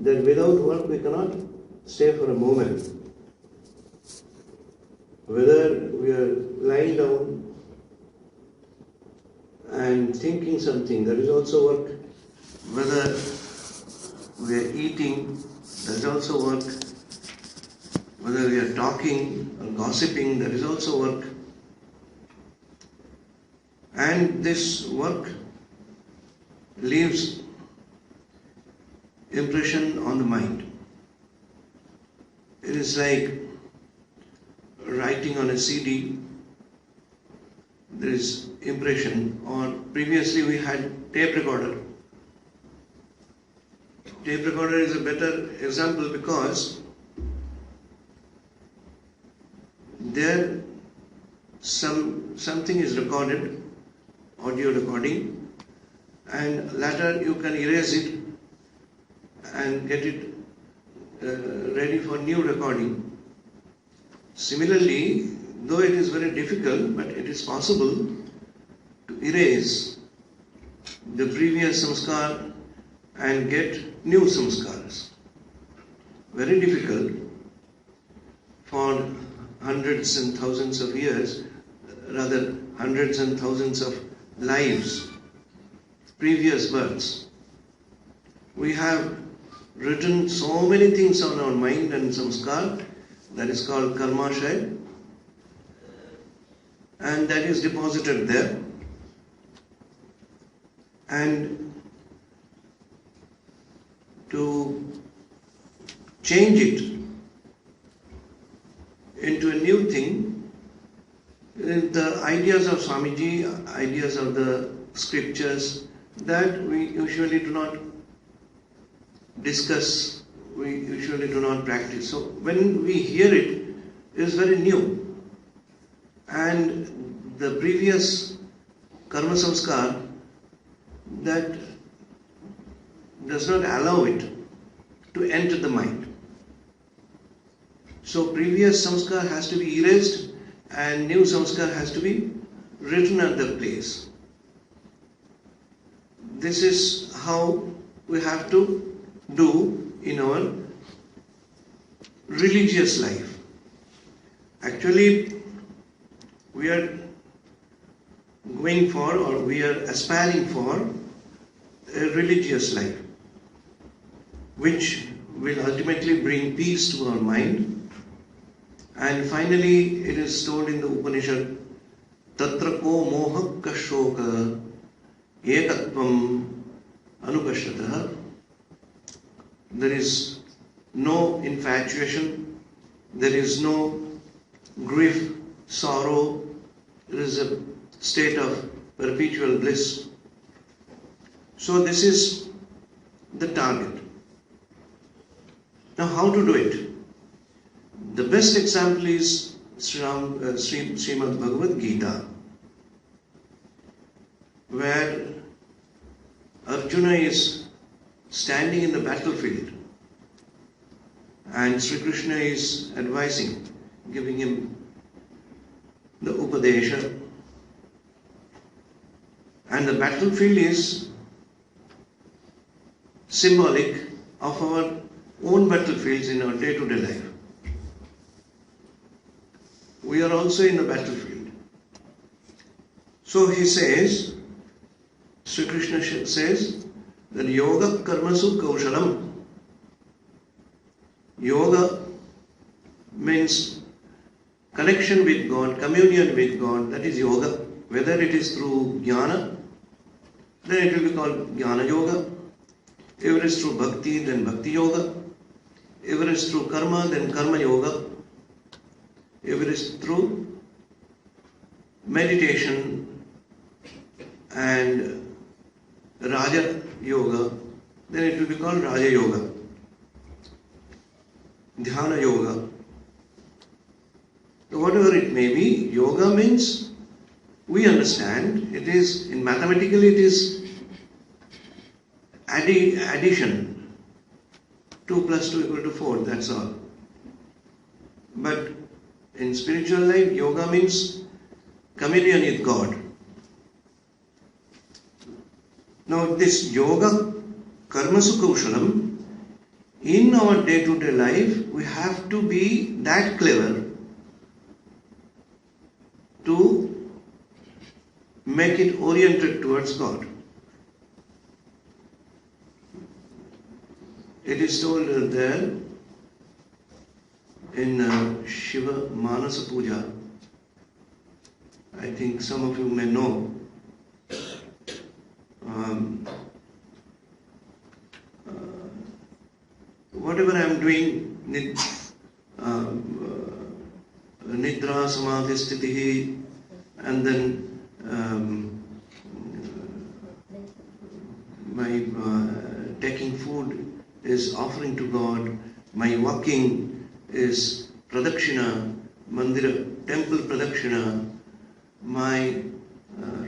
that without work we cannot stay for a moment. Whether we are lying down and thinking something, that is also work. Whether we are eating, that is also work. Whether we are talking or gossiping, that is also work. And this work leaves impression on the mind. It is like writing on a CD. There is impression, or previously we had tape recorder. Tape recorder is a better example because there something is recorded, audio recording, and later you can erase it and get it ready for new recording. Similarly, though it is very difficult, but it is possible to erase the previous samskar and get new samskars. Very difficult for hundreds and thousands of years, rather hundreds and thousands of lives, previous births. We have written so many things on our mind and samskar, that is called karmashay, and that is deposited there. And to change it into a new thing, the ideas of Swamiji, ideas of the scriptures, that we usually do not discuss, we usually do not practice. So when we hear it, it is very new. And the previous karma samskar, that does not allow it to enter the mind. So previous samskar has to be erased and new samskar has to be written at the place. This is how we have to do in our religious life. Actually, we are going for, or we are aspiring for, a religious life, which will ultimately bring peace to our mind. And finally, it is told in the Upanishad, Tatra ko moha kashoka ekatvam anupashyatah. There is no infatuation, there is no grief, sorrow, it is a state of perpetual bliss. So this is the target. Now how to do it? The best example is Srimad Bhagavad Gita, where Arjuna is standing in the battlefield and Sri Krishna is advising, giving him the Upadesha. And the battlefield is symbolic of our own battlefields in our day-to-day life. We are also in the battlefield. So he says, Sri Krishna says, that yoga karmasu kaushalam. Yoga means connection with God, communion with God, that is yoga. Whether it is through jnana, then it will be called jnana yoga. If it is through bhakti, then bhakti yoga. If it is through karma, then karma yoga. If it is through meditation and Raja Yoga, then it will be called Raja Yoga, Dhyana Yoga. So whatever it may be, yoga means, we understand, it is, in mathematically it is addition. 2 plus 2 equal to 4, that's all. But in spiritual life, yoga means communion with God. Now this yoga karmasu kaushalam in our day-to-day life, we have to be that clever to make it oriented towards God. It is told there in Shiva Manasa Puja, I think some of you may know, whatever I am doing, Nidra Samadhi Sthitihi, and then my taking food is offering to God, my walking is Pradakshina, Mandira, temple Pradakshina, my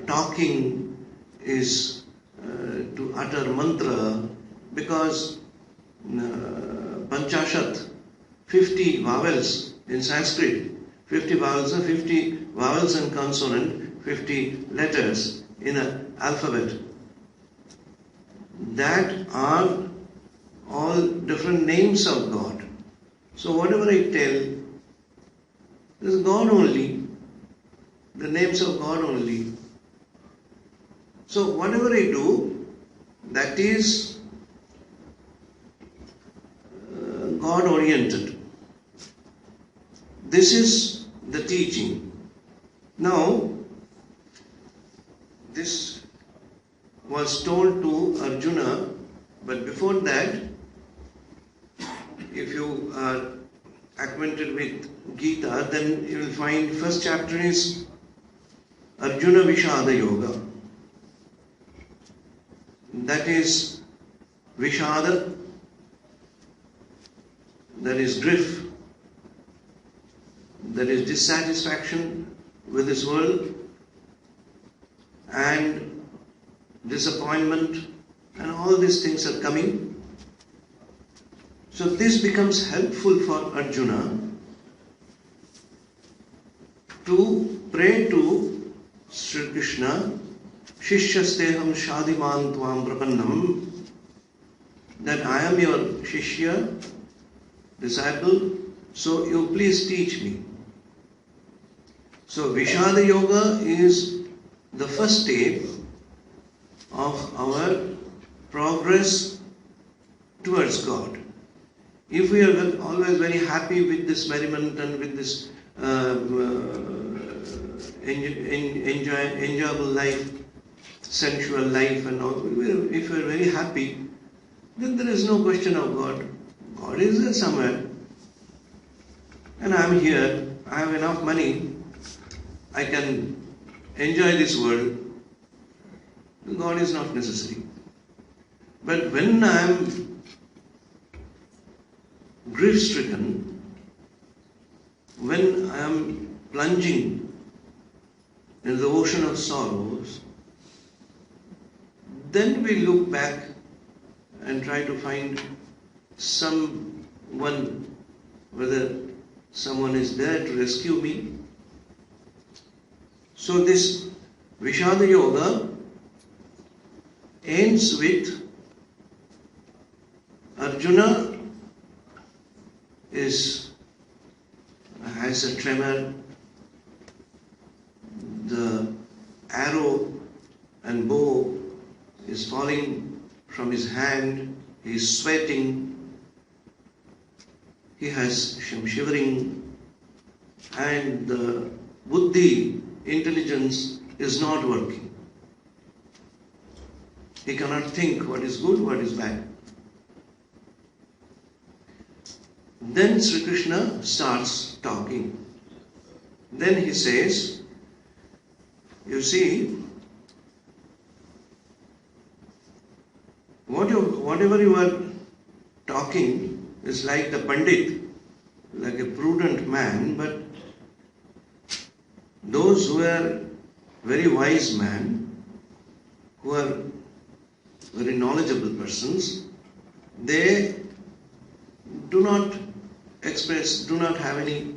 talking is to utter mantra, because Panchashat, 50 vowels in Sanskrit, 50 vowels are 50 vowels and consonant, 50 letters in an alphabet. That are all different names of God. So whatever I tell, is God only, the names of God only. So whatever I do, that is God oriented. This is the teaching. Now, this was told to Arjuna, but before that, if you are acquainted with Gita, then you will find first chapter is Arjuna Vishada Yoga. That is Vishada, that is grief, that is dissatisfaction with this world and disappointment, and all these things are coming. So this becomes helpful for Arjuna to pray to Sri Krishna, Shishyasteham Shadiman Tvam Prapannam, that I am your Shishya, disciple, so you please teach me. So Vishada Yoga is the first step of our progress towards God. If we are always very happy with this merriment and with this enjoyable life, sensual life and all, if we are very happy, then there is no question of God. God is there somewhere. And I am here, I have enough money, I can enjoy this world. God is not necessary. But when I am grief-stricken, when I am plunging in the ocean of sorrows, then we look back and try to find someone, whether someone is there to rescue me. So this Vishada Yoga ends with Arjuna has a tremor, the arrow and bow is falling from his hand, he is sweating, he has some shivering, and the buddhi, intelligence, is not working. He cannot think what is good, what is bad. Then Sri Krishna starts talking. Then he says, you see, whatever you are talking is like the Pandit, like a prudent man, but those who are very wise men, who are very knowledgeable persons, they do not express, do not have any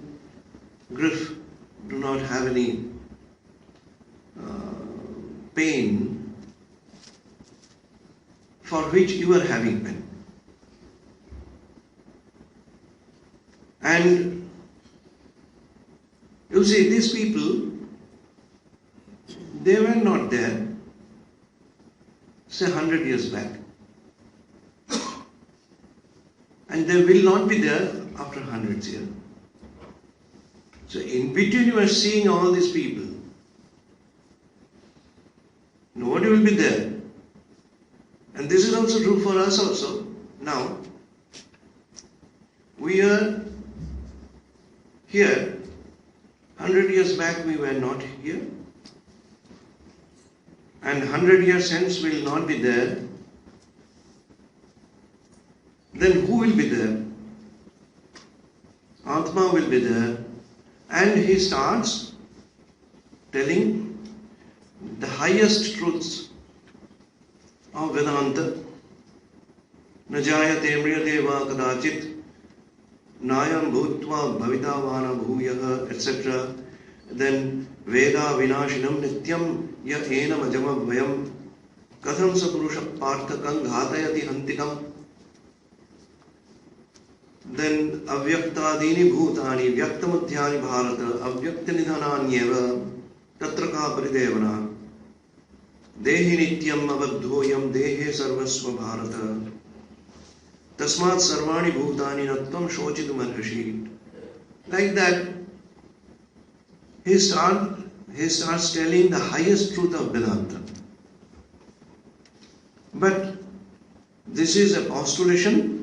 grief, do not have any pain for which you are having pain. And you see, these people, they were not there, say 100 years back. And they will not be there after hundreds of years. So in between you are seeing all these people. Nobody will be there. And this is also true for us also. Now, we are here. 100 years back we were not here. And 100 years hence we will not be there. Then who will be there? Atma will be there. And he starts telling the highest truths of Vedanta. Najayate mriyadeva kadachit nayam bhutva bhavitavana bhuyah, etc. Then Veda vinashinam nityam ya enam ajama vayam katham sapurusha parthakam ghatayati hantikam. Then avyaktadini bhutani vyaktamadhyani bharata avyaktanidhananyeva tatraka paridevana dehi nityam avadhoyam dehe sarvasva bharata tasmat sarvani bhutani natvam shochitum arhashi. Like that, he starts telling the highest truth of Vedanta. But this is a postulation.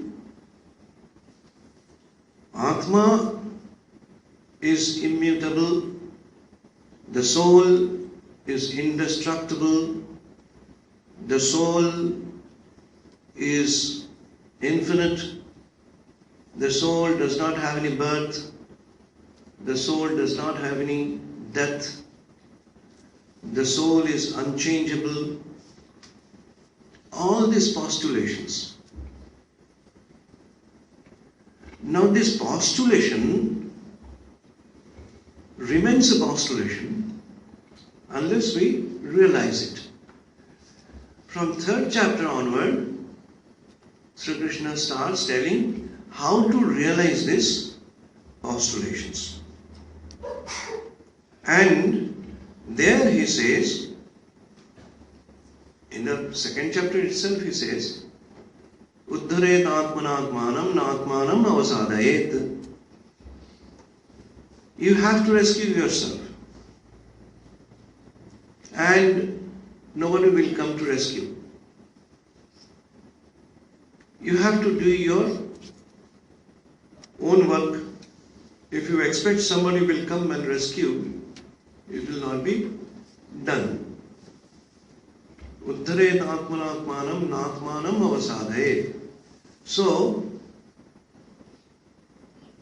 Atma is immutable, the soul is indestructible, the soul is infinite, the soul does not have any birth, the soul does not have any death, the soul is unchangeable. All these postulations. Now this postulation remains a postulation unless we realize it. From 3rd chapter onward, Sri Krishna starts telling how to realize these postulations. And there he says, in the 2nd chapter itself he says, Uddharet atmanatmanam natmanam avasadayet. You have to rescue yourself. And nobody will come to rescue. You have to do your own work. If you expect somebody will come and rescue, it will not be done. Uddharet atmanatmanam natmanam avasadayet. So,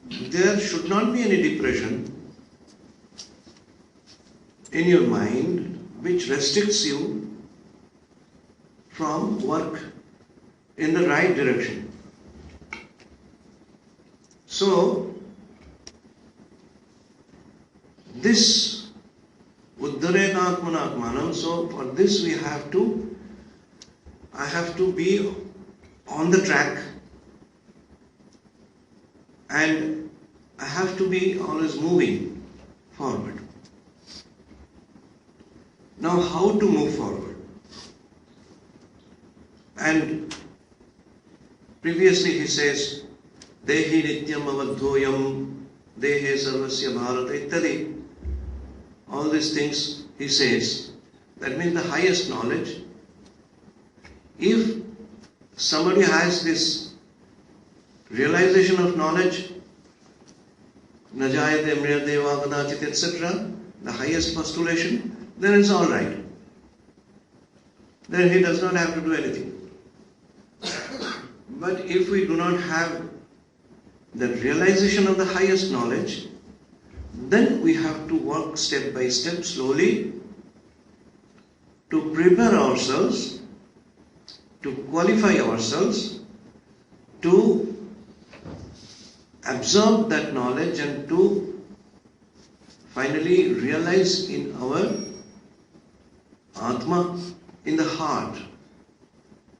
there should not be any depression in your mind which restricts you from work in the right direction. So, this Uddharet atmanatmanam, so for this I have to be on the track, and I have to be always moving forward. Now how to move forward? And previously he says, Dehi nityam avadhoyam dehe sarvasya bharata ittadi. All these things he says. That means the highest knowledge. If somebody has this realization of knowledge, najayate mriyadeva kadachit, etc., the highest postulation, then it's all right. Then he does not have to do anything. But if we do not have the realization of the highest knowledge, then we have to work step by step, slowly, to prepare ourselves, to qualify ourselves, to absorb that knowledge and to finally realize in our Atma, in the heart,